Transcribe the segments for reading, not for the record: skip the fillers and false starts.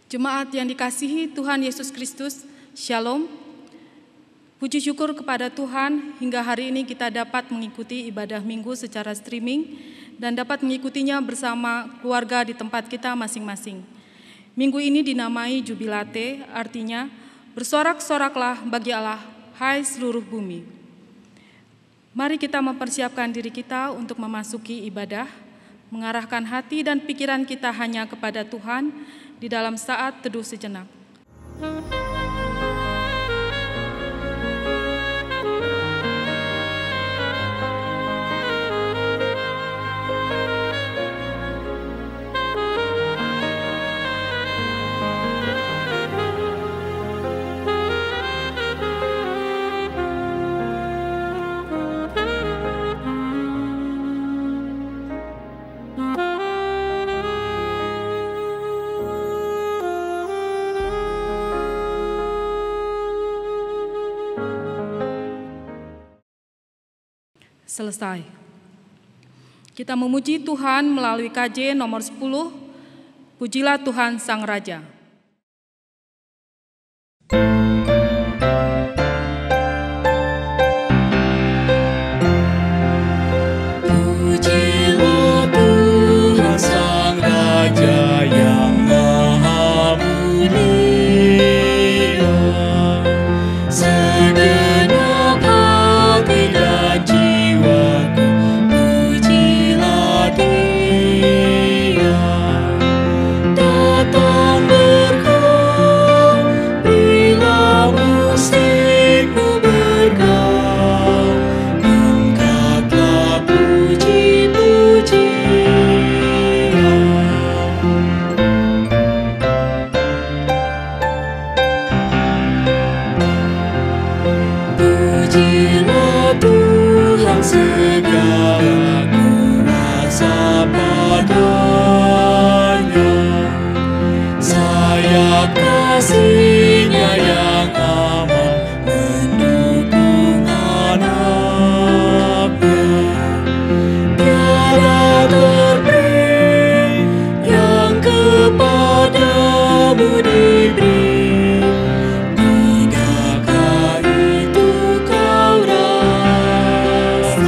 Jemaat yang dikasihi Tuhan Yesus Kristus, Shalom. Puji syukur kepada Tuhan, hingga hari ini kita dapat mengikuti ibadah minggu secara streaming dan dapat mengikutinya bersama keluarga di tempat kita masing-masing. Minggu ini dinamai Jubilate, artinya bersorak-soraklah bagi Allah, hai seluruh bumi. Mari kita mempersiapkan diri kita untuk memasuki ibadah, mengarahkan hati dan pikiran kita hanya kepada Tuhan di dalam saat teduh sejenak. Selesai. Kita memuji Tuhan melalui KJ nomor 10, Pujilah Tuhan Sang Raja. Pujilah Tuhan Sang Raja yang Maha Mulia, segenap hati dan jiwaku, pujilah Dia. Datang berkau bila musikmu bergaul, angkatlah puji-pujian. Pujilah Tuhan segala kuasa padanya, sayap kasih-Nya yang aman mendukung anak-Nya. Tiada terberi yang kepadamu diberi, tidakkah itu kau rasa?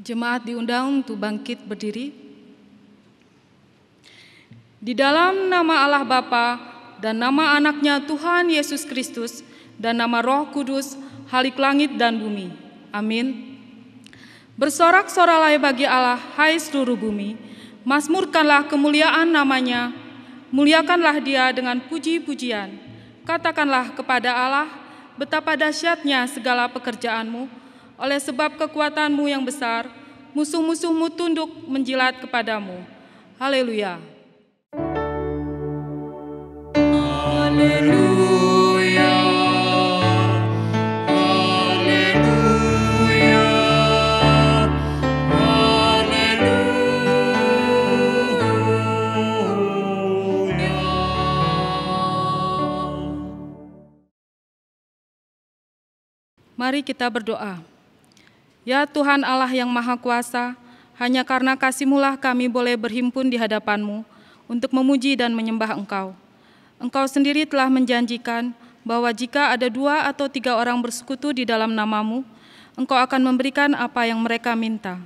Jemaat diundang untuk bangkit berdiri. Di dalam nama Allah Bapa dan nama Anaknya Tuhan Yesus Kristus dan nama Roh Kudus, Halik langit dan bumi. Amin. Bersorak-soraklah bagi Allah, hai seluruh bumi. Mazmurkanlah kemuliaan namanya. Muliakanlah Dia dengan puji-pujian. Katakanlah kepada Allah, betapa dahsyatnya segala pekerjaanmu. Oleh sebab kekuatanmu yang besar, musuh-musuhmu tunduk menjilat kepadamu. Haleluya. Haleluya, haleluya, haleluya. Mari kita berdoa. Ya Tuhan Allah yang Maha Kuasa, hanya karena kasih-Mu-lah kami boleh berhimpun di hadapan-Mu untuk memuji dan menyembah Engkau. Engkau sendiri telah menjanjikan bahwa jika ada 2 atau 3 orang bersekutu di dalam nama-Mu, Engkau akan memberikan apa yang mereka minta.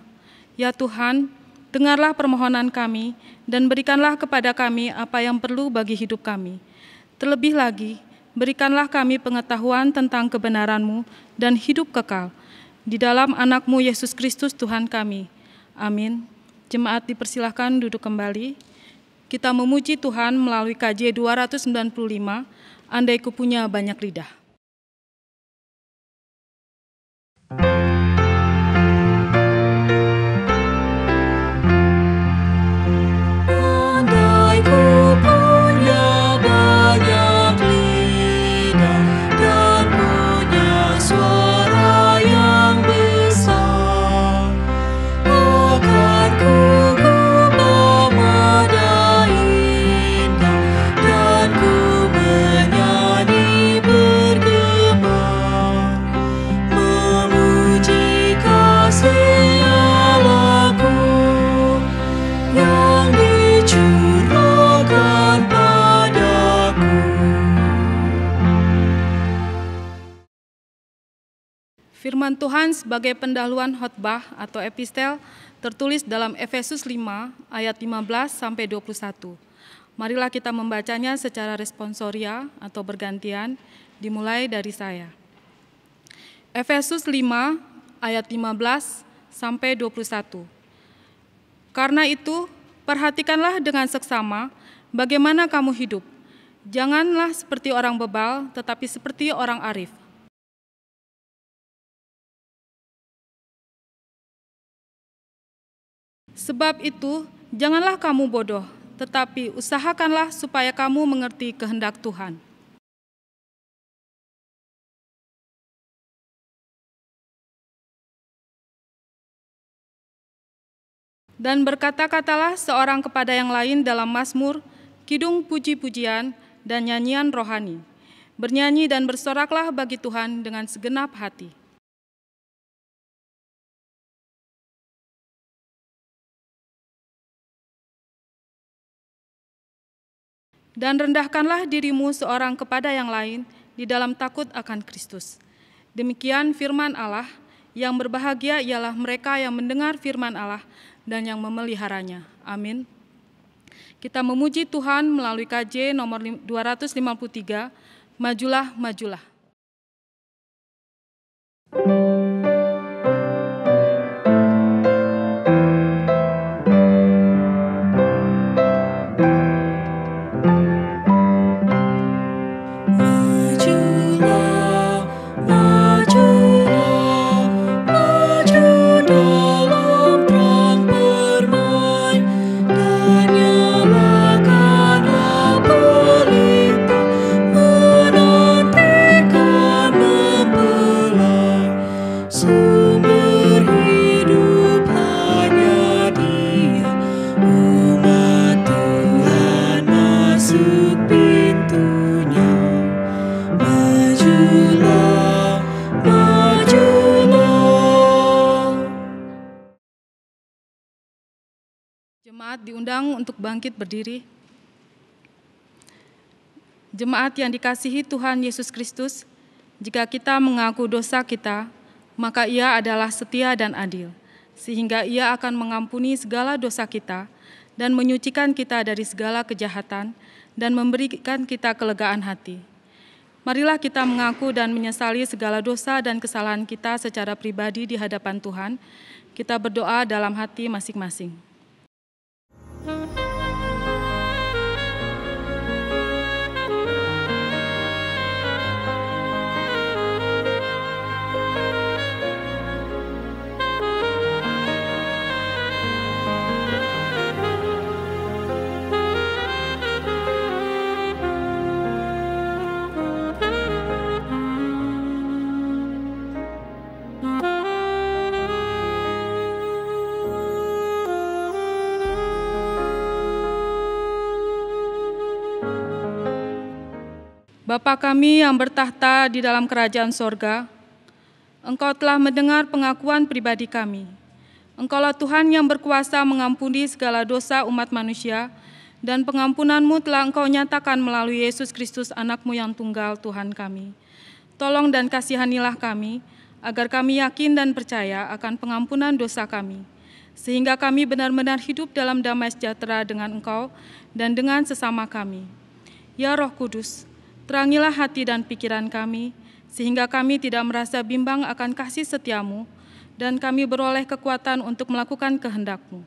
Ya Tuhan, dengarlah permohonan kami dan berikanlah kepada kami apa yang perlu bagi hidup kami. Terlebih lagi, berikanlah kami pengetahuan tentang kebenaran-Mu dan hidup kekal. Di dalam Anak-Mu Yesus Kristus Tuhan kami. Amin. Jemaat dipersilahkan duduk kembali. Kita memuji Tuhan melalui KJ 295, Andai Ku Punya Banyak Lidah. Andai ku punya banyak lidah dan punya suara yang besar, akan ku gumam nada indah dan ku menyanyi Firman Tuhan sebagai pendahuluan khotbah atau epistel tertulis dalam Efesus 5 ayat 15 sampai 21. Marilah kita membacanya secara responsoria atau bergantian, dimulai dari saya. Efesus 5 ayat 15 sampai 21. Karena itu, perhatikanlah dengan seksama bagaimana kamu hidup. Janganlah seperti orang bebal, tetapi seperti orang arif. Sebab itu, janganlah kamu bodoh, tetapi usahakanlah supaya kamu mengerti kehendak Tuhan. Dan berkata-katalah seorang kepada yang lain dalam mazmur, kidung puji-pujian, dan nyanyian rohani. Bernyanyi dan bersoraklah bagi Tuhan dengan segenap hati. Dan rendahkanlah dirimu seorang kepada yang lain di dalam takut akan Kristus. Demikian firman Allah, yang berbahagia ialah mereka yang mendengar firman Allah dan yang memeliharanya. Amin. Kita memuji Tuhan melalui KJ nomor 253, Majulah, Majulah. Jemaat diundang untuk bangkit berdiri. Jemaat yang dikasihi Tuhan Yesus Kristus, jika kita mengaku dosa kita, maka Ia adalah setia dan adil, sehingga Ia akan mengampuni segala dosa kita dan menyucikan kita dari segala kejahatan dan memberikan kita kelegaan hati. Marilah kita mengaku dan menyesali segala dosa dan kesalahan kita secara pribadi di hadapan Tuhan. Kita berdoa dalam hati masing-masing. Bapa kami yang bertahta di dalam kerajaan sorga, Engkau telah mendengar pengakuan pribadi kami. Engkaulah Tuhan yang berkuasa mengampuni segala dosa umat manusia, dan pengampunan-Mu telah Engkau nyatakan melalui Yesus Kristus anak-Mu yang tunggal Tuhan kami. Tolong dan kasihanilah kami, agar kami yakin dan percaya akan pengampunan dosa kami, sehingga kami benar-benar hidup dalam damai sejahtera dengan Engkau dan dengan sesama kami. Ya Roh Kudus, terangilah hati dan pikiran kami, sehingga kami tidak merasa bimbang akan kasih setia-Mu, dan kami beroleh kekuatan untuk melakukan kehendak-Mu.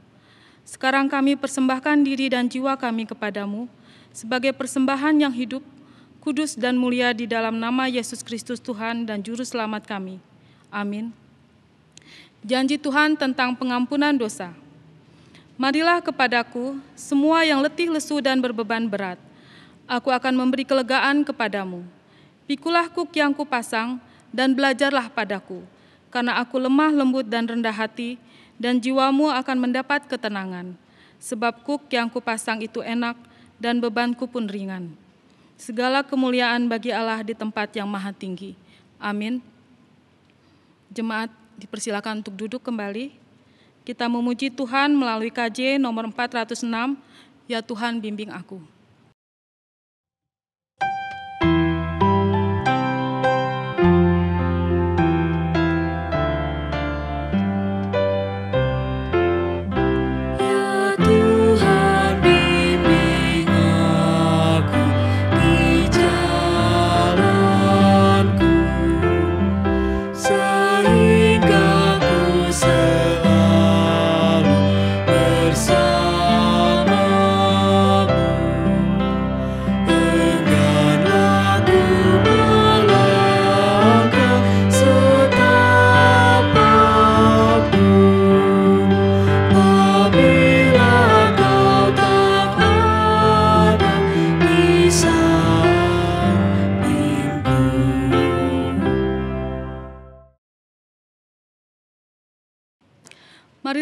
Sekarang kami persembahkan diri dan jiwa kami kepadamu, sebagai persembahan yang hidup, kudus dan mulia di dalam nama Yesus Kristus Tuhan dan Juru Selamat kami. Amin. Janji Tuhan tentang pengampunan dosa. Marilah kepadaku semua yang letih lesu dan berbeban berat, aku akan memberi kelegaan kepadamu. Pikulah kuk yang kupasang dan belajarlah padaku, karena aku lemah lembut dan rendah hati, dan jiwamu akan mendapat ketenangan. Sebab kuk yang kupasang itu enak dan bebanku pun ringan. Segala kemuliaan bagi Allah di tempat yang maha tinggi. Amin. Jemaat dipersilakan untuk duduk kembali. Kita memuji Tuhan melalui KJ nomor 406, Ya Tuhan bimbing aku.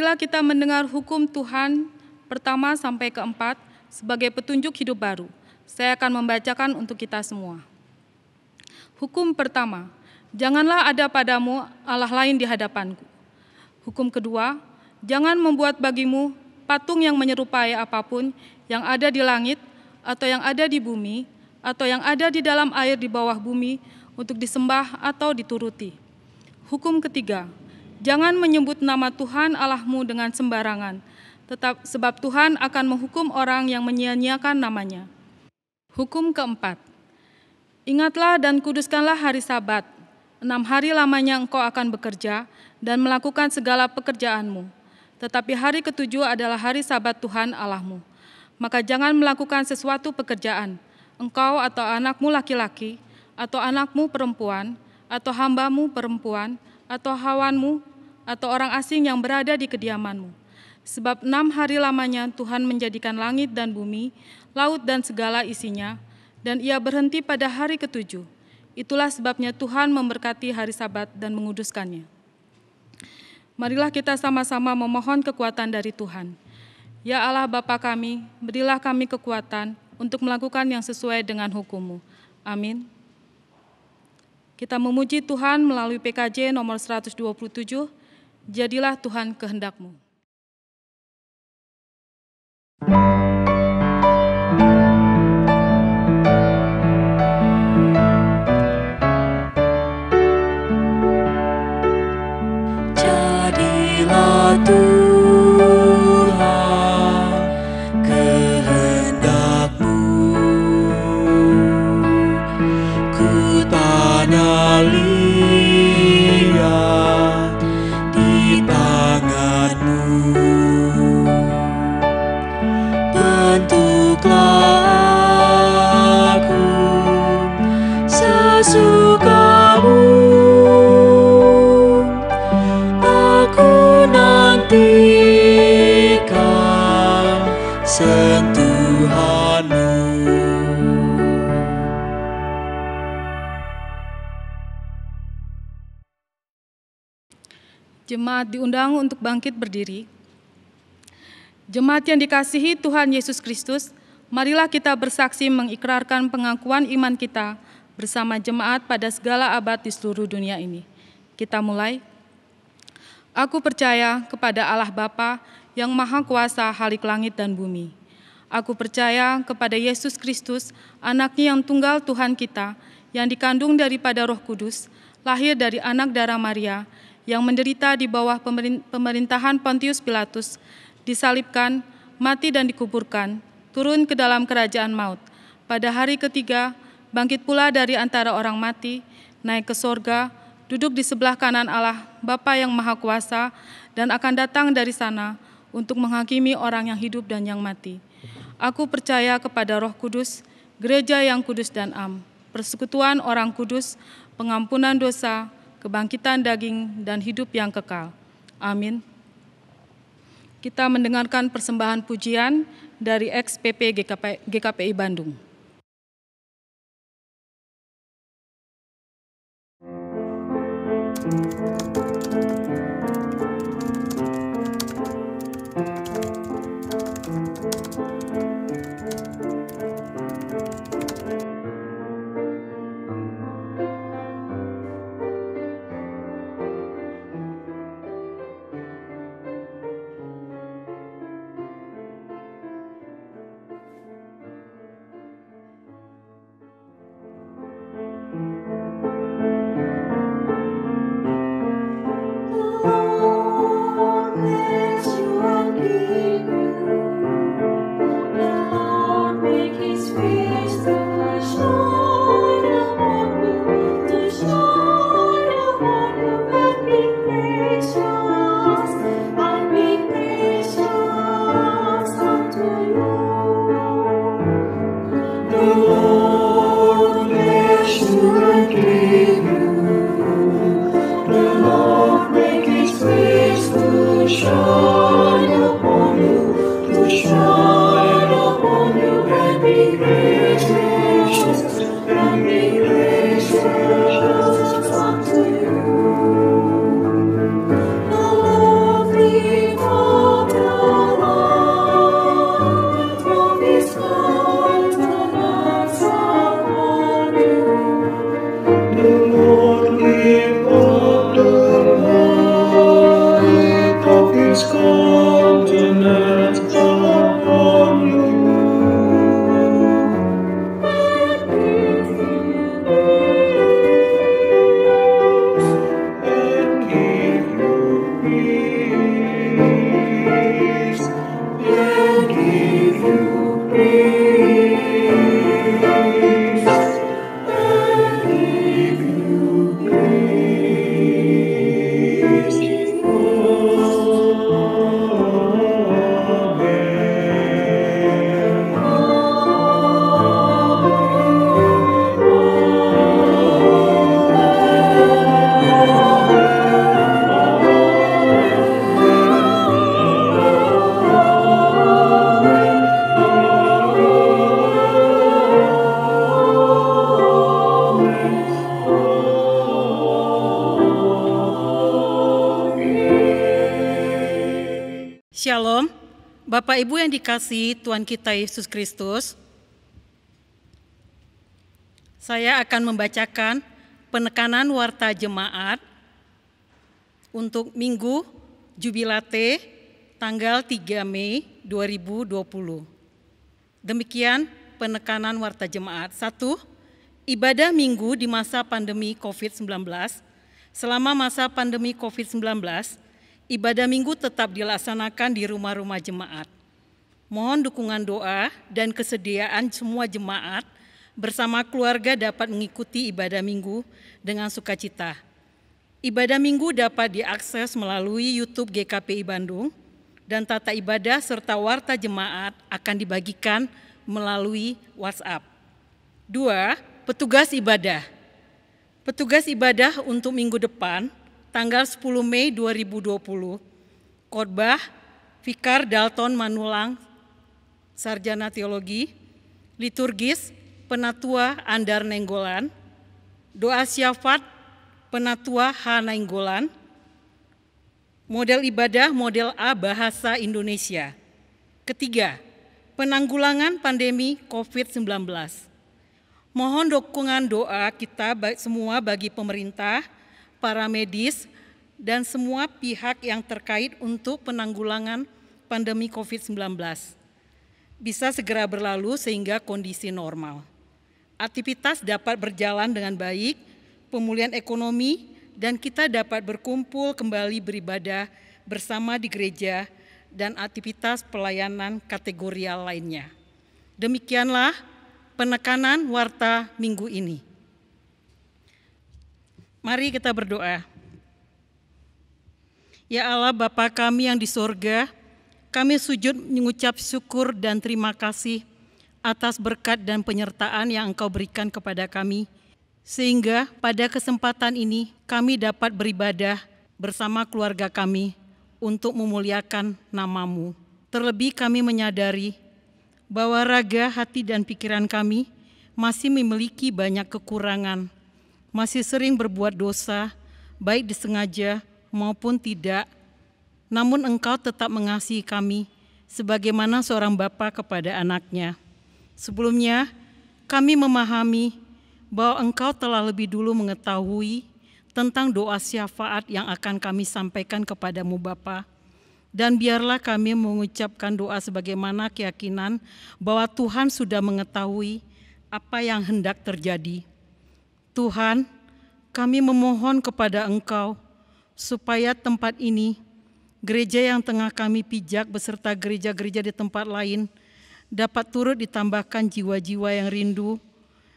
Marilah kita mendengar hukum Tuhan pertama sampai keempat sebagai petunjuk hidup baru. Saya akan membacakan untuk kita semua. Hukum pertama, janganlah ada padamu Allah lain di hadapanku. Hukum kedua, jangan membuat bagimu patung yang menyerupai apapun yang ada di langit, atau yang ada di bumi, atau yang ada di dalam air di bawah bumi, untuk disembah atau dituruti. Hukum ketiga, jangan menyebut nama Tuhan Allahmu dengan sembarangan, sebab Tuhan akan menghukum orang yang menyia-nyiakan namanya. Hukum keempat, ingatlah dan kuduskanlah hari Sabat. 6 hari lamanya engkau akan bekerja dan melakukan segala pekerjaanmu. Tetapi hari ketujuh adalah hari Sabat Tuhan Allahmu. Maka jangan melakukan sesuatu pekerjaan, engkau atau anakmu laki-laki, atau anakmu perempuan, atau hambamu perempuan, atau hawanmu, atau orang asing yang berada di kediamanmu. Sebab 6 hari lamanya Tuhan menjadikan langit dan bumi, laut dan segala isinya, dan Ia berhenti pada hari ketujuh. Itulah sebabnya Tuhan memberkati hari Sabat dan menguduskannya. Marilah kita sama-sama memohon kekuatan dari Tuhan. Ya Allah Bapa kami, berilah kami kekuatan untuk melakukan yang sesuai dengan hukum-Mu. Amin. Kita memuji Tuhan melalui PKJ nomor 127, Jadilah Tuhan kehendak-Mu. Jadilah Tuhan kehendak-Mu, ku tanah liat di tangan-Mu. Bentuklah aku sesuka-Mu, aku nantikan sentuhan-Mu. Jemaat diundang untuk bangkit berdiri. Jemaat yang dikasihi Tuhan Yesus Kristus, marilah kita bersaksi mengikrarkan pengakuan iman kita bersama jemaat pada segala abad di seluruh dunia ini. Kita mulai. Aku percaya kepada Allah Bapa yang Maha Kuasa Halik langit dan bumi. Aku percaya kepada Yesus Kristus, Anak-Nya yang tunggal Tuhan kita, yang dikandung daripada Roh Kudus, lahir dari anak darah Maria, yang menderita di bawah pemerintahan Pontius Pilatus, disalibkan, mati dan dikuburkan, turun ke dalam kerajaan maut. Pada hari ketiga, bangkit pula dari antara orang mati, naik ke sorga, duduk di sebelah kanan Allah, Bapa yang Maha Kuasa, dan akan datang dari sana untuk menghakimi orang yang hidup dan yang mati. Aku percaya kepada Roh Kudus, gereja yang kudus dan am, persekutuan orang kudus, pengampunan dosa, kebangkitan daging, dan hidup yang kekal. Amin. Kita mendengarkan persembahan pujian dari ex-PP GKPI Bandung. Shalom, Bapak Ibu yang dikasihi Tuhan kita Yesus Kristus. Saya akan membacakan penekanan warta jemaat untuk Minggu Jubilate tanggal 3 Mei 2020. Demikian penekanan warta jemaat. 1. Ibadah Minggu di masa pandemi COVID-19. Selama masa pandemi COVID-19, ibadah Minggu tetap dilaksanakan di rumah-rumah jemaat. Mohon dukungan doa dan kesediaan semua jemaat bersama keluarga dapat mengikuti ibadah Minggu dengan sukacita. Ibadah Minggu dapat diakses melalui YouTube GKPI Bandung dan tata ibadah serta warta jemaat akan dibagikan melalui WhatsApp. 2. Petugas ibadah. Petugas ibadah untuk minggu depan, tanggal 10 Mei 2020, khotbah Vikar Dalton Manulang, Sarjana Teologi, liturgis Penatua Andar Nenggolan, doa syafaat Penatua H. Nenggolan, model ibadah model A Bahasa Indonesia. 3. Penanggulangan pandemi COVID-19. Mohon dukungan doa kita semua bagi pemerintah, para medis, dan semua pihak yang terkait untuk penanggulangan pandemi COVID-19 bisa segera berlalu sehingga kondisi normal. Aktivitas dapat berjalan dengan baik, pemulihan ekonomi, dan kita dapat berkumpul kembali beribadah bersama di gereja dan aktivitas pelayanan kategorial lainnya. Demikianlah penekanan warta minggu ini. Mari kita berdoa. Ya Allah Bapa kami yang di sorga, kami sujud mengucap syukur dan terima kasih atas berkat dan penyertaan yang Engkau berikan kepada kami, sehingga pada kesempatan ini kami dapat beribadah bersama keluarga kami untuk memuliakan nama-Mu. Terlebih kami menyadari bahwa raga, hati, dan pikiran kami masih memiliki banyak kekurangan, masih sering berbuat dosa, baik disengaja maupun tidak. Namun Engkau tetap mengasihi kami sebagaimana seorang bapa kepada anaknya. Sebelumnya, kami memahami bahwa Engkau telah lebih dulu mengetahui tentang doa syafaat yang akan kami sampaikan kepadamu Bapa. Dan biarlah kami mengucapkan doa sebagaimana keyakinan bahwa Tuhan sudah mengetahui apa yang hendak terjadi. Tuhan, kami memohon kepada Engkau supaya tempat ini, gereja yang tengah kami pijak beserta gereja-gereja di tempat lain, dapat turut ditambahkan jiwa-jiwa yang rindu,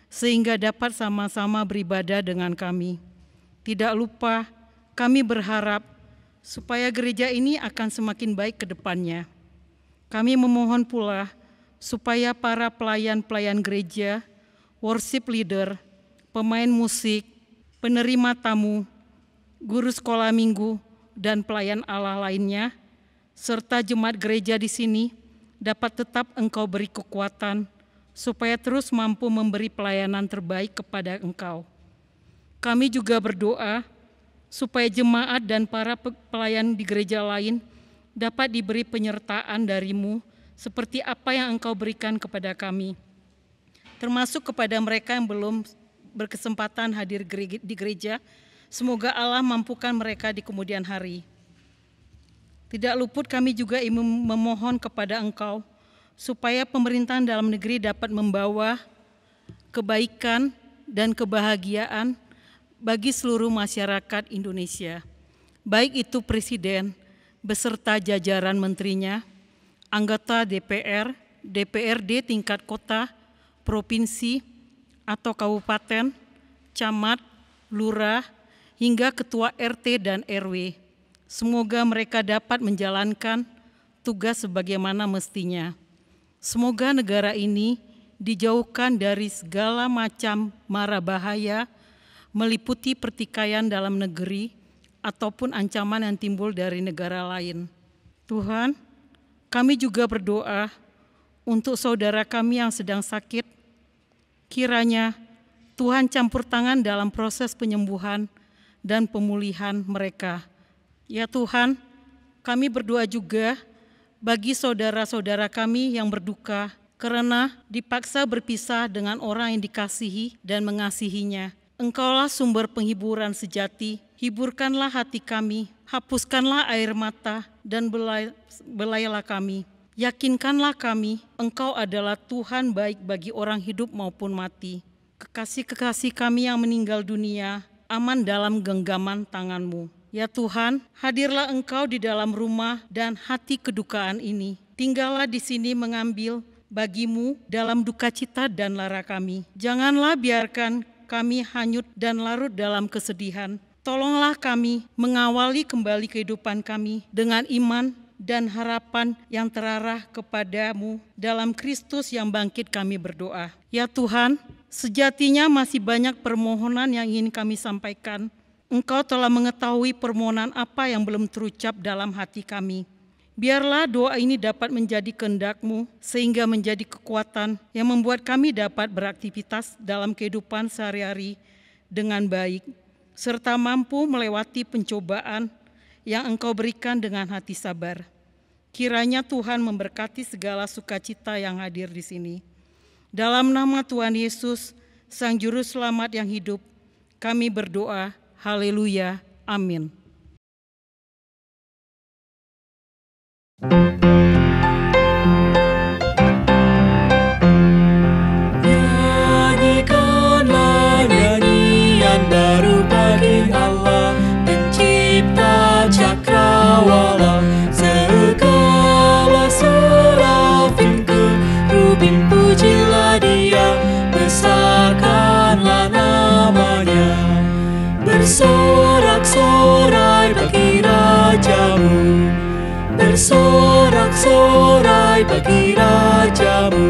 sehingga dapat sama-sama beribadah dengan kami. Tidak lupa, kami berharap supaya gereja ini akan semakin baik ke depannya. Kami memohon pula supaya para pelayan-pelayan gereja, worship leader, pemain musik, penerima tamu, guru sekolah minggu, dan pelayan Allah lainnya, serta jemaat gereja di sini dapat tetap Engkau beri kekuatan supaya terus mampu memberi pelayanan terbaik kepada Engkau. Kami juga berdoa supaya jemaat dan para pelayan di gereja lain dapat diberi penyertaan dari-Mu seperti apa yang Engkau berikan kepada kami, termasuk kepada mereka yang belum berkesempatan hadir di gereja. Semoga Allah mampukan mereka di kemudian hari. Tidak luput kami juga memohon kepada Engkau supaya pemerintahan dalam negeri dapat membawa kebaikan dan kebahagiaan bagi seluruh masyarakat Indonesia, baik itu Presiden beserta jajaran menterinya, anggota DPR, DPRD tingkat kota, provinsi, atau kabupaten, camat, lurah, hingga ketua RT dan RW. Semoga mereka dapat menjalankan tugas sebagaimana mestinya. Semoga negara ini dijauhkan dari segala macam mara bahaya, meliputi pertikaian dalam negeri ataupun ancaman yang timbul dari negara lain. Tuhan, kami juga berdoa untuk saudara kami yang sedang sakit. Kiranya Tuhan campur tangan dalam proses penyembuhan dan pemulihan mereka. Ya Tuhan, kami berdoa juga bagi saudara-saudara kami yang berduka karena dipaksa berpisah dengan orang yang dikasihi dan mengasihinya. Engkaulah sumber penghiburan sejati, hiburkanlah hati kami, hapuskanlah air mata, dan belailah kami. Yakinkanlah kami, Engkau adalah Tuhan baik bagi orang hidup maupun mati. Kekasih-kekasih kami yang meninggal dunia, aman dalam genggaman tangan-Mu. Ya Tuhan, hadirlah Engkau di dalam rumah dan hati kedukaan ini. Tinggallah di sini mengambil bagi-Mu dalam duka cita dan lara kami. Janganlah biarkan kami hanyut dan larut dalam kesedihan. Tolonglah kami mengawali kembali kehidupan kami dengan iman dan harapan yang terarah kepada-Mu dalam Kristus yang bangkit kami berdoa. Ya Tuhan, sejatinya masih banyak permohonan yang ingin kami sampaikan. Engkau telah mengetahui permohonan apa yang belum terucap dalam hati kami. Biarlah doa ini dapat menjadi kehendak-Mu sehingga menjadi kekuatan yang membuat kami dapat beraktivitas dalam kehidupan sehari-hari dengan baik, serta mampu melewati pencobaan yang Engkau berikan dengan hati sabar. Kiranya Tuhan memberkati segala sukacita yang hadir di sini. Dalam nama Tuhan Yesus, Sang Juru Selamat yang hidup, kami berdoa. Haleluya. Amin. Nyanyikanlah nyanyian baru bagi Allah, Pencipta cakrawala. Segala serafim kerubim pujilah Dia, besarkanlah namanya. Bersorak-sorai bagi Raja-Mu, bersorak-sorai bagi Raja-Mu.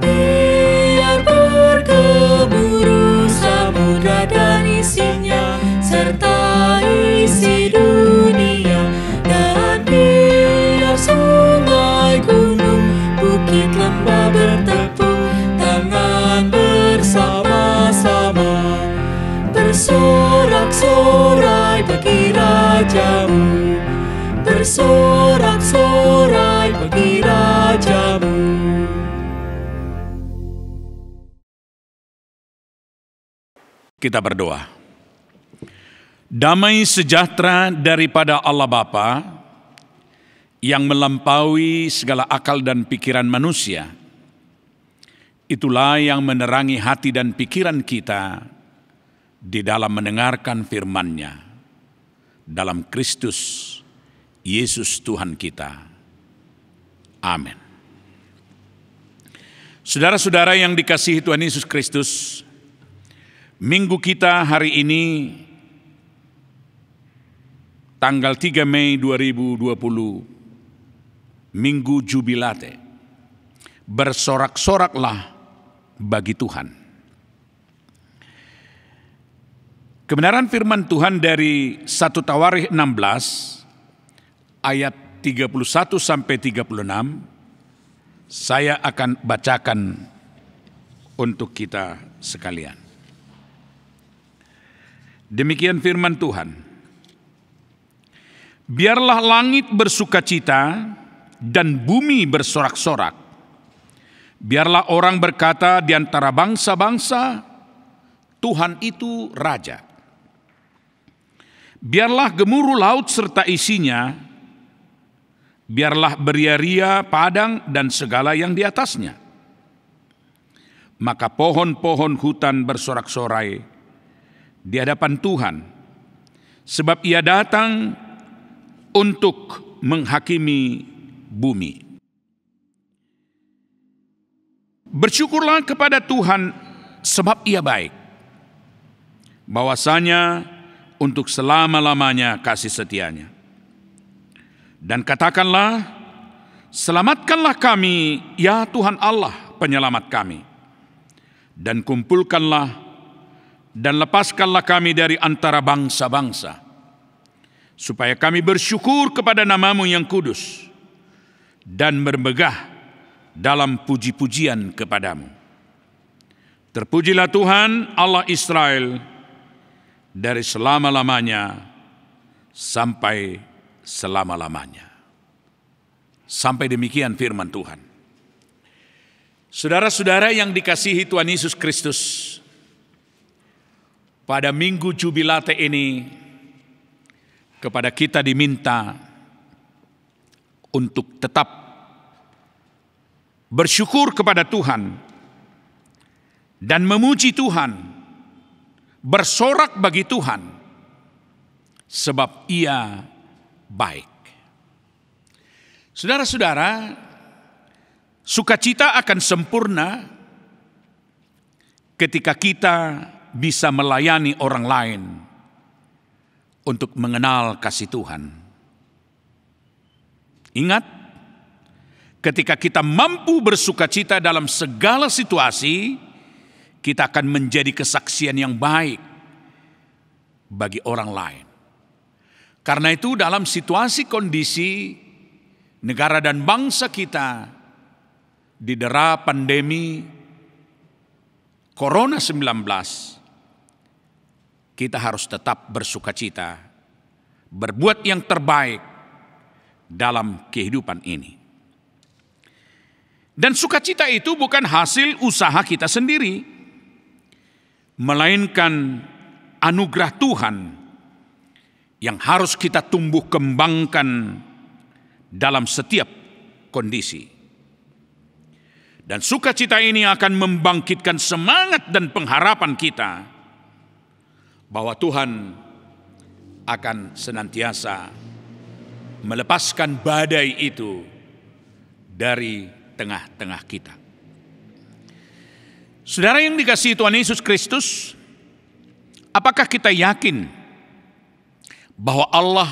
Biar bergemuruh samudra dan isinya, serta isi dunia, dan biar sungai, gunung, bukit, lembah bertepuk tangan bersama-sama. Bersorak-sorai bagi Raja-Mu, bersorak-sorai bagi Raja-Mu. Kita berdoa. Damai sejahtera daripada Allah Bapa yang melampaui segala akal dan pikiran manusia, itulah yang menerangi hati dan pikiran kita di dalam mendengarkan firman-Nya dalam Kristus Yesus Tuhan kita. Amin. Saudara-saudara yang dikasihi Tuhan Yesus Kristus, minggu kita hari ini tanggal 3 Mei 2020, Minggu Jubilate. Bersorak-soraklah bagi Tuhan. Kebenaran firman Tuhan dari 1 Tawarikh 16 ayat 31 sampai 36 saya akan bacakan untuk kita sekalian. Demikian firman Tuhan. Biarlah langit bersukacita dan bumi bersorak-sorak. Biarlah orang berkata di antara bangsa-bangsa, Tuhan itu Raja. Biarlah gemuruh laut serta isinya, biarlah beria-ria padang dan segala yang di atasnya. Maka pohon-pohon hutan bersorak-sorai di hadapan Tuhan, sebab Ia datang untuk menghakimi bumi. Bersyukurlah kepada Tuhan sebab Ia baik, bahwasanya untuk selama-lamanya kasih setia-Nya. Dan katakanlah, selamatkanlah kami, ya Tuhan Allah penyelamat kami, dan kumpulkanlah dan lepaskanlah kami dari antara bangsa-bangsa, supaya kami bersyukur kepada nama-Mu yang kudus dan bermegah dalam puji-pujian kepadamu. Terpujilah Tuhan Allah Israel, dari selama-lamanya sampai selama-lamanya. Sampai demikian firman Tuhan. Saudara-saudara yang dikasihi Tuhan Yesus Kristus, pada minggu jubilate ini kepada kita diminta untuk tetap bersyukur kepada Tuhan dan memuji Tuhan, bersorak bagi Tuhan, sebab Ia baik. Saudara-saudara, sukacita akan sempurna ketika kita bisa melayani orang lain untuk mengenal kasih Tuhan. Ingat, ketika kita mampu bersukacita dalam segala situasi, kita akan menjadi kesaksian yang baik bagi orang lain. Karena itu dalam situasi kondisi negara dan bangsa kita didera pandemi Corona-19, kita harus tetap bersukacita, berbuat yang terbaik dalam kehidupan ini. Dan sukacita itu bukan hasil usaha kita sendiri, melainkan anugerah Tuhan yang harus kita tumbuh kembangkan dalam setiap kondisi. Dan sukacita ini akan membangkitkan semangat dan pengharapan kita bahwa Tuhan akan senantiasa melepaskan badai itu dari tengah-tengah kita. Saudara yang dikasihi Tuhan Yesus Kristus, apakah kita yakin bahwa Allah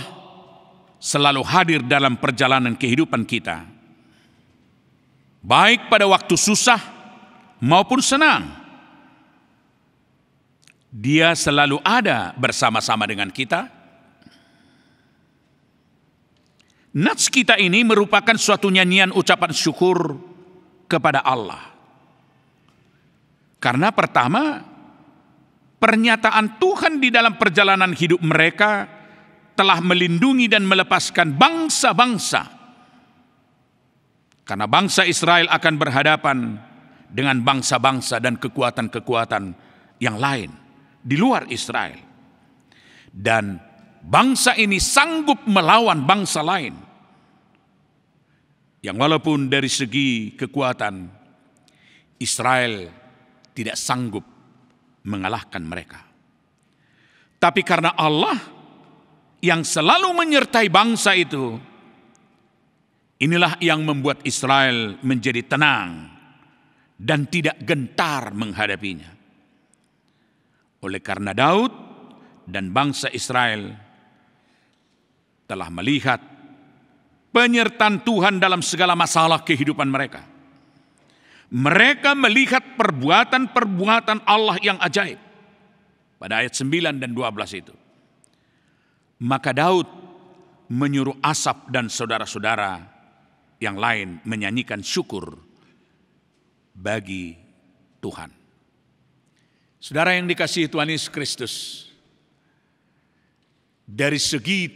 selalu hadir dalam perjalanan kehidupan kita, baik pada waktu susah maupun senang? Dia selalu ada bersama-sama dengan kita. Nats kita ini merupakan suatu nyanyian ucapan syukur kepada Allah. Karena pertama, pernyataan Tuhan di dalam perjalanan hidup mereka telah melindungi dan melepaskan bangsa-bangsa. Karena bangsa Israel akan berhadapan dengan bangsa-bangsa dan kekuatan-kekuatan yang lain di luar Israel. Dan bangsa ini sanggup melawan bangsa lain yang walaupun dari segi kekuatan Israel tidak sanggup mengalahkan mereka. Tapi karena Allah yang selalu menyertai bangsa itu, inilah yang membuat Israel menjadi tenang dan tidak gentar menghadapinya. Oleh karena Daud dan bangsa Israel telah melihat penyertaan Tuhan dalam segala masalah kehidupan mereka. Mereka melihat perbuatan-perbuatan Allah yang ajaib. Pada ayat 9 dan 12 itu. Maka Daud menyuruh Asaf dan saudara-saudara yang lain menyanyikan syukur bagi Tuhan. Saudara yang dikasihi Tuhan Yesus Kristus, dari segi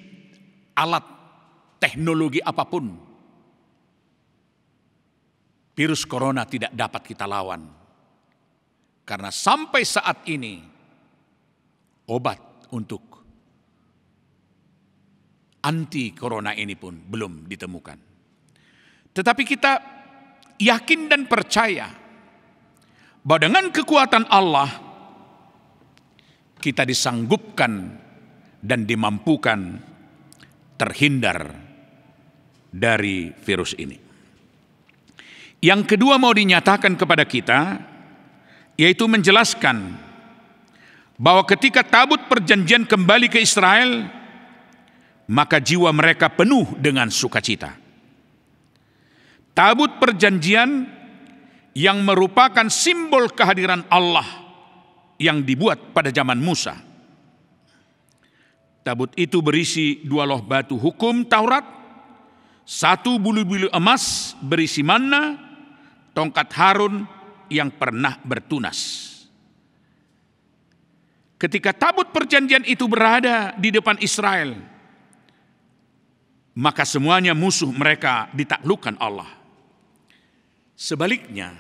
alat teknologi apapun, virus corona tidak dapat kita lawan. Karena sampai saat ini, obat untuk anti corona ini pun belum ditemukan. Tetapi kita yakin dan percaya bahwa dengan kekuatan Allah kita disanggupkan dan dimampukan terhindar dari virus ini. Yang kedua mau dinyatakan kepada kita, yaitu menjelaskan bahwa ketika tabut perjanjian kembali ke Israel, maka jiwa mereka penuh dengan sukacita. Tabut perjanjian yang merupakan simbol kehadiran Allah yang dibuat pada zaman Musa. Tabut itu berisi 2 loh batu hukum Taurat, 1 bulu-bulu emas berisi manna, tongkat Harun yang pernah bertunas. ketika tabut perjanjian itu berada di depan Israel, maka semuanya musuh mereka ditaklukkan Allah. Sebaliknya,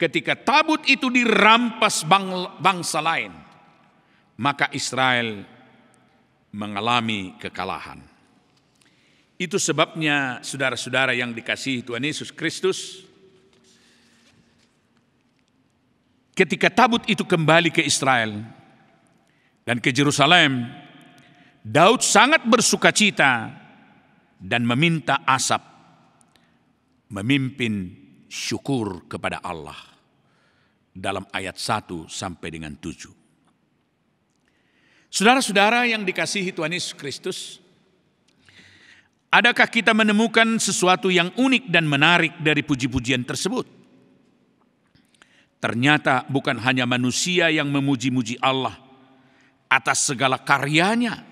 ketika tabut itu dirampas bangsa lain, maka Israel mengalami kekalahan. Itu sebabnya saudara-saudara yang dikasihi Tuhan Yesus Kristus, ketika tabut itu kembali ke Israel dan ke Yerusalem, Daud sangat bersukacita dan meminta Asaf memimpin syukur kepada Allah dalam ayat 1 sampai dengan 7. Saudara-saudara yang dikasihi Tuhan Yesus Kristus, adakah kita menemukan sesuatu yang unik dan menarik dari puji-pujian tersebut? Ternyata bukan hanya manusia yang memuji-muji Allah atas segala karyanya,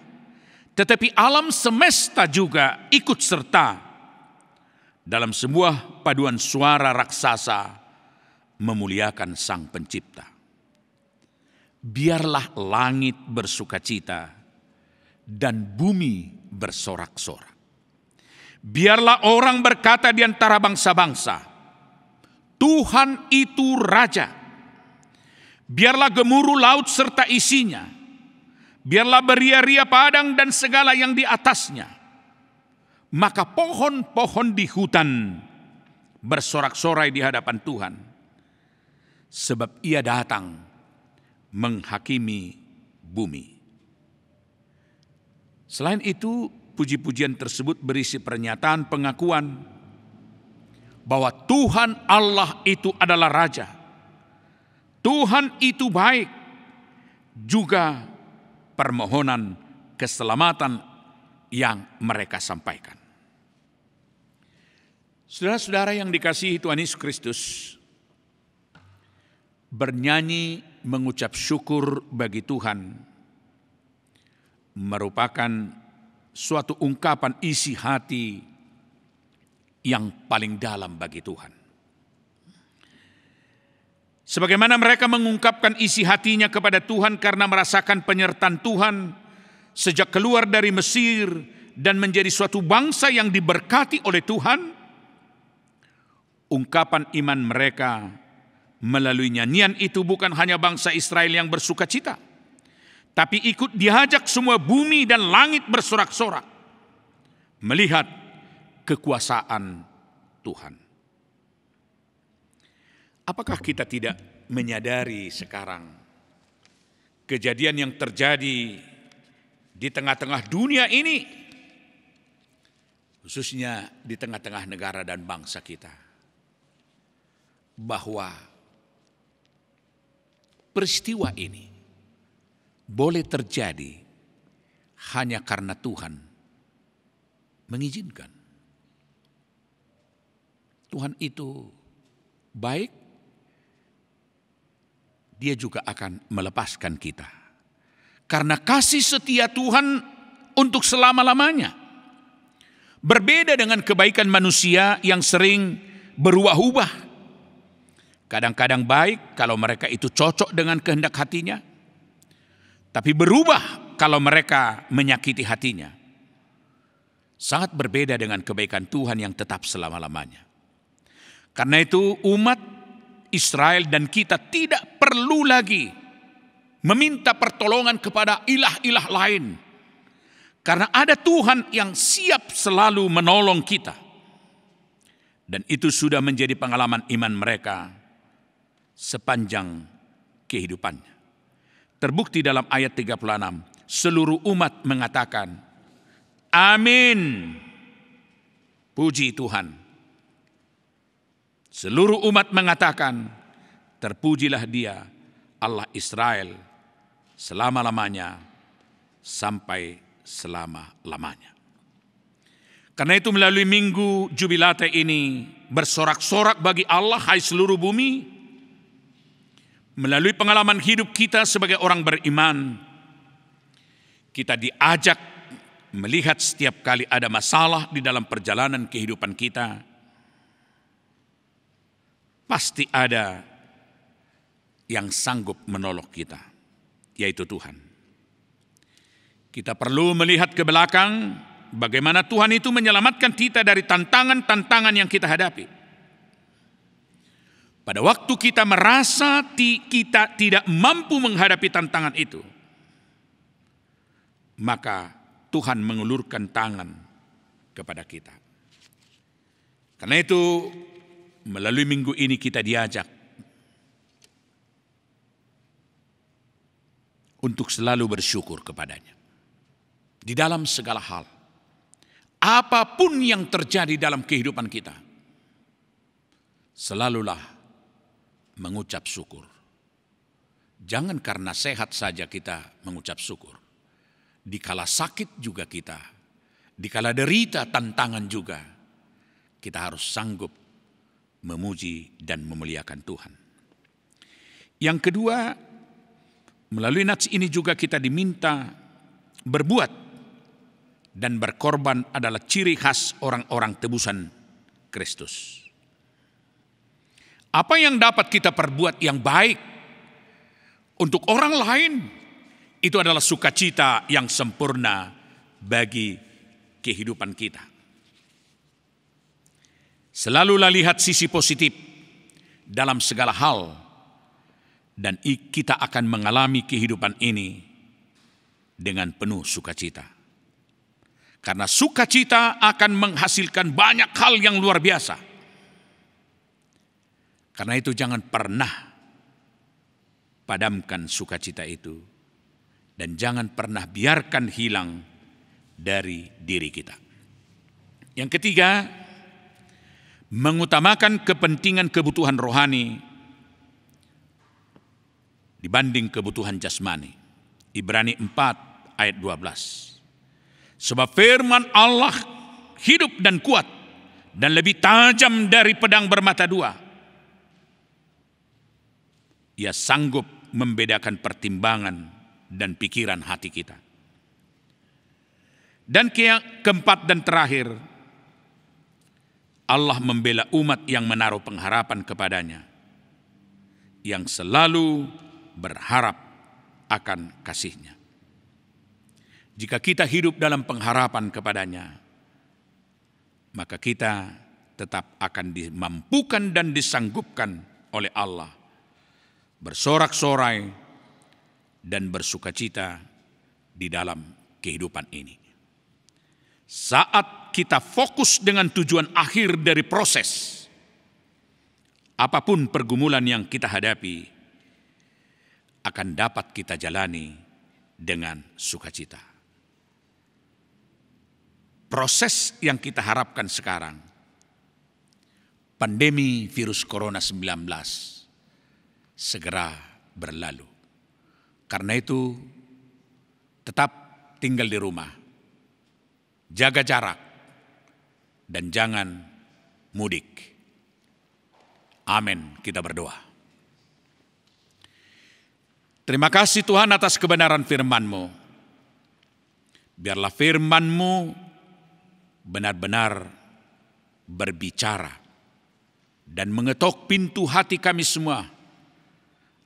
tetapi alam semesta juga ikut serta dalam sebuah paduan suara raksasa memuliakan Sang Pencipta. Biarlah langit bersukacita dan bumi bersorak-sorak. Biarlah orang berkata di antara bangsa-bangsa, Tuhan itu Raja. Biarlah gemuruh laut serta isinya. Biarlah beria-ria padang dan segala yang di atasnya. Maka pohon-pohon di hutan bersorak-sorai di hadapan Tuhan. Sebab Ia datang menghakimi bumi. Selain itu, puji-pujian tersebut berisi pernyataan pengakuan bahwa Tuhan Allah itu adalah Raja. Tuhan itu baik. Juga permohonan keselamatan yang mereka sampaikan. Saudara-saudara yang dikasihi Tuhan Yesus Kristus, bernyanyi mengucap syukur bagi Tuhan merupakan suatu ungkapan isi hati yang paling dalam bagi Tuhan. Sebagaimana mereka mengungkapkan isi hatinya kepada Tuhan karena merasakan penyertaan Tuhan sejak keluar dari Mesir dan menjadi suatu bangsa yang diberkati oleh Tuhan, ungkapan iman mereka melalui nyanyian itu bukan hanya bangsa Israel yang bersuka cita, tapi ikut diajak semua bumi dan langit bersorak-sorak melihat kekuasaan Tuhan. Apakah kita tidak menyadari sekarang kejadian yang terjadi di tengah-tengah dunia ini, khususnya di tengah-tengah negara dan bangsa kita, bahwa peristiwa ini boleh terjadi hanya karena Tuhan mengizinkan. Tuhan itu baik, Dia juga akan melepaskan kita. Karena kasih setia Tuhan untuk selama-lamanya. Berbeda dengan kebaikan manusia yang sering berubah-ubah. Kadang-kadang baik kalau mereka itu cocok dengan kehendak hatinya, tapi berubah kalau mereka menyakiti hatinya. Sangat berbeda dengan kebaikan Tuhan yang tetap selama-lamanya. Karena itu umat Israel dan kita tidak perlu lagi meminta pertolongan kepada ilah-ilah lain. Karena ada Tuhan yang siap selalu menolong kita. Dan itu sudah menjadi pengalaman iman mereka sepanjang kehidupannya. Terbukti dalam ayat 36, seluruh umat mengatakan, amin. Puji Tuhan. Seluruh umat mengatakan, terpujilah Dia, Allah Israel, selama-lamanya sampai selama-lamanya. Karena itu melalui minggu Jubilate ini, bersorak-sorak bagi Allah, hai seluruh bumi. Melalui pengalaman hidup kita sebagai orang beriman, kita diajak melihat setiap kali ada masalah di dalam perjalanan kehidupan kita, pasti ada yang sanggup menolong kita. yaitu Tuhan. Kita perlu melihat ke belakang bagaimana Tuhan itu menyelamatkan kita dari tantangan-tantangan yang kita hadapi. Pada waktu kita merasa kita tidak mampu menghadapi tantangan itu, maka Tuhan mengulurkan tangan kepada kita. Karena itu, melalui minggu ini kita diajak untuk selalu bersyukur kepadanya. Di dalam segala hal, apapun yang terjadi dalam kehidupan kita, selalulah mengucap syukur. Jangan karena sehat saja kita mengucap syukur. Dikala sakit juga kita, dikala derita tantangan juga, kita harus sanggup memuji dan memuliakan Tuhan. Yang kedua, melalui nats ini juga kita diminta berbuat dan berkorban adalah ciri khas orang-orang tebusan Kristus. Apa yang dapat kita perbuat yang baik untuk orang lain, itu adalah sukacita yang sempurna bagi kehidupan kita. Selalulah lihat sisi positif dalam segala hal, dan kita akan mengalami kehidupan ini dengan penuh sukacita. Karena sukacita akan menghasilkan banyak hal yang luar biasa. Karena itu jangan pernah padamkan sukacita itu. Dan jangan pernah biarkan hilang dari diri kita. Yang ketiga, mengutamakan kepentingan kebutuhan rohani dibanding kebutuhan jasmani. Ibrani 4 ayat 12. Sebab firman Allah hidup dan kuat dan lebih tajam dari pedang bermata dua. Ia sanggup membedakan pertimbangan dan pikiran hati kita. Dan keempat dan terakhir, Allah membela umat yang menaruh pengharapan kepadanya, yang selalu berharap akan kasih-Nya. Jika kita hidup dalam pengharapan kepadanya, maka kita tetap akan dimampukan dan disanggupkan oleh Allah bersorak-sorai dan bersukacita di dalam kehidupan ini. Saat kita fokus dengan tujuan akhir dari proses, apapun pergumulan yang kita hadapi akan dapat kita jalani dengan sukacita. Proses yang kita harapkan sekarang, pandemi virus corona 19 segera berlalu. Karena itu tetap tinggal di rumah, jaga jarak, dan jangan mudik. Amin, kita berdoa. Terima kasih Tuhan atas kebenaran firman-Mu. Biarlah firman-Mu benar-benar berbicara dan mengetok pintu hati kami semua,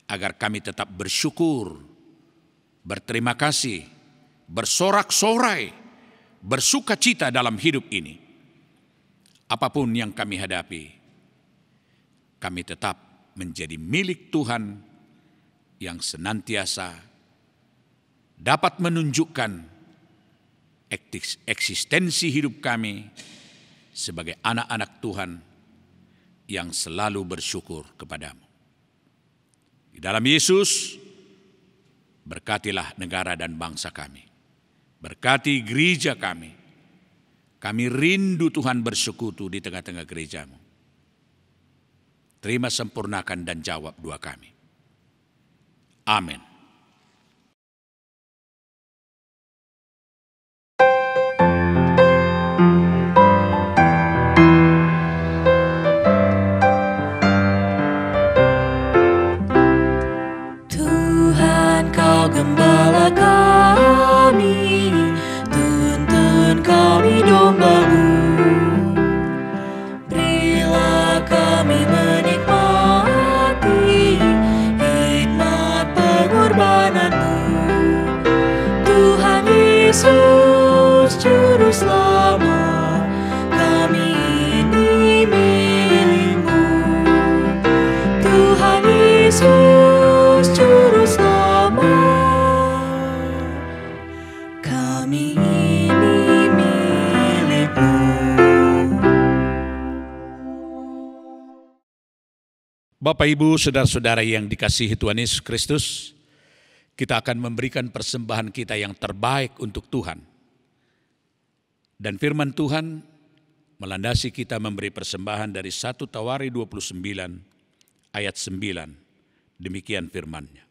agar kami tetap bersyukur, berterima kasih, bersorak-sorai, bersukacita dalam hidup ini. Apapun yang kami hadapi, kami tetap menjadi milik Tuhan yang senantiasa dapat menunjukkan eksistensi hidup kami sebagai anak-anak Tuhan yang selalu bersyukur kepadamu. Di dalam Yesus, berkatilah negara dan bangsa kami. Berkati gereja kami. Kami rindu Tuhan bersekutu di tengah-tengah gereja-Mu. Terima, sempurnakan dan jawab doa kami. Amin. Gembala kami, tuntun kami domba-Mu. Berilah kami menikmati hikmat pengorbanan. ini milik-Mu. Bapak, Ibu, saudara-saudara yang dikasihi Tuhan Yesus Kristus, kita akan memberikan persembahan kita yang terbaik untuk Tuhan. Dan firman Tuhan melandasi kita memberi persembahan dari 1 Tawari 29 ayat 9. Demikian firman-Nya.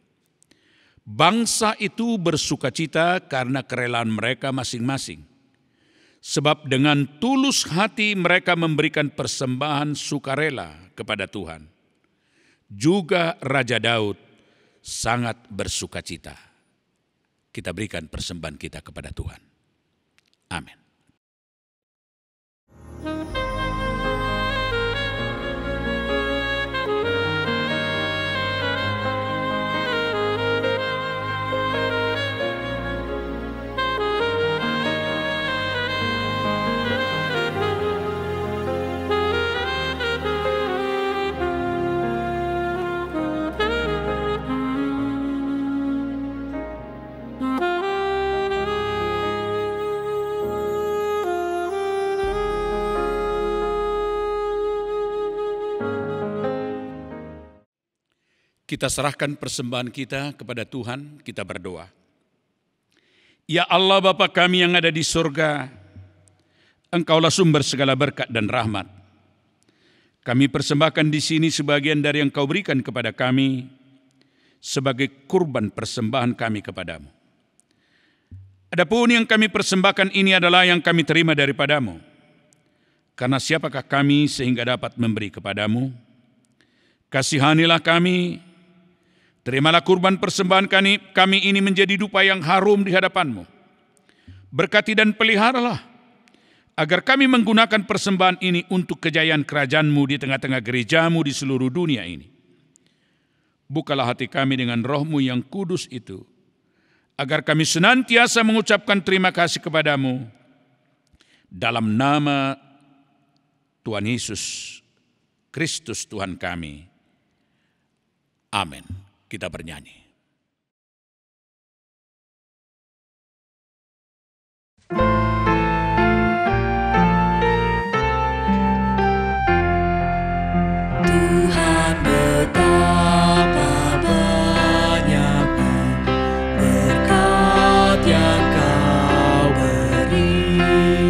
Bangsa itu bersukacita karena kerelaan mereka masing-masing. Sebab dengan tulus hati mereka memberikan persembahan sukarela kepada Tuhan. Juga Raja Daud sangat bersukacita. Kita berikan persembahan kita kepada Tuhan. Amin. Kita serahkan persembahan kita kepada Tuhan, kita berdoa. Ya Allah Bapa kami yang ada di surga, Engkaulah sumber segala berkat dan rahmat. Kami persembahkan di sini sebagian dari yang Kau berikan kepada kami sebagai kurban persembahan kami kepadamu. Adapun yang kami persembahkan ini adalah yang kami terima daripadamu. Karena siapakah kami sehingga dapat memberi kepadamu? Kasihanilah kami. Terimalah kurban persembahan kami ini menjadi dupa yang harum di hadapan-Mu. Berkati dan peliharalah, agar kami menggunakan persembahan ini untuk kejayaan kerajaan-Mu di tengah-tengah gereja-Mu di seluruh dunia ini. Bukalah hati kami dengan Roh-Mu yang kudus itu, agar kami senantiasa mengucapkan terima kasih kepada-Mu. Dalam nama Tuhan Yesus Kristus Tuhan kami. Amin. Kita bernyanyi. Tuhan betapa banyaknya berkat yang Kau beri,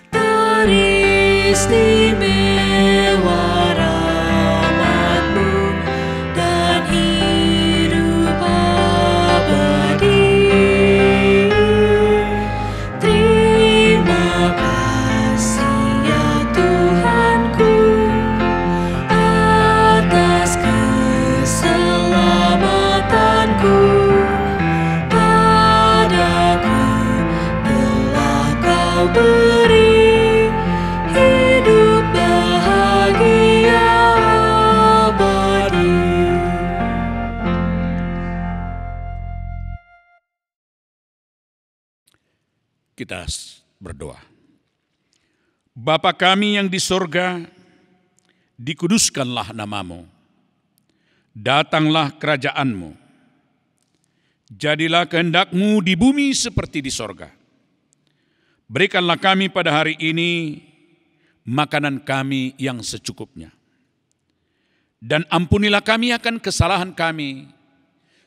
teristimewa rahmat-Mu dan hidup abadi. Terima kasih ya Tuhanku atas keselamatanku. Padaku telah Kau beri hidup bahagia abadi. Kita berdoa. Bapa kami yang di sorga, dikuduskanlah nama-Mu. Datanglah kerajaan-Mu. Jadilah kehendak-Mu di bumi seperti di sorga. Berikanlah kami pada hari ini makanan kami yang secukupnya. Dan ampunilah kami akan kesalahan kami,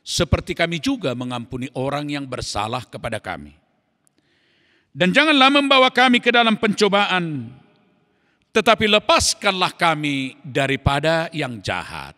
seperti kami juga mengampuni orang yang bersalah kepada kami. Dan janganlah membawa kami ke dalam pencobaan, tetapi lepaskanlah kami daripada yang jahat.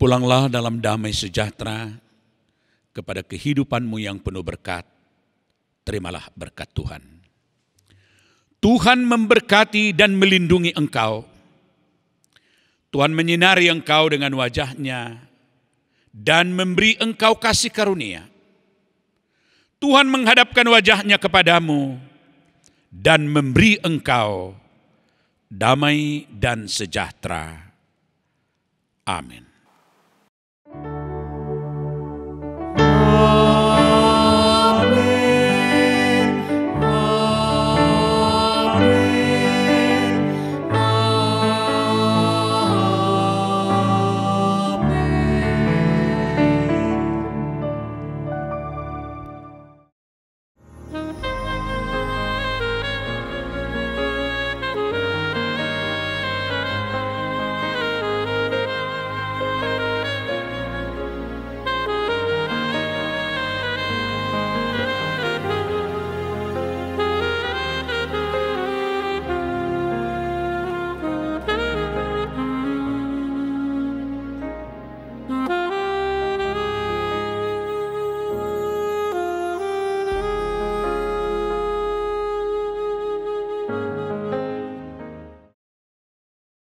Pulanglah dalam damai sejahtera kepada kehidupan-Mu yang penuh berkat. terimalah berkat Tuhan. Tuhan memberkati dan melindungi engkau. Tuhan menyinari engkau dengan wajah-Nya dan memberi engkau kasih karunia. Tuhan menghadapkan wajah-Nya kepadamu dan memberi engkau damai dan sejahtera. Amin.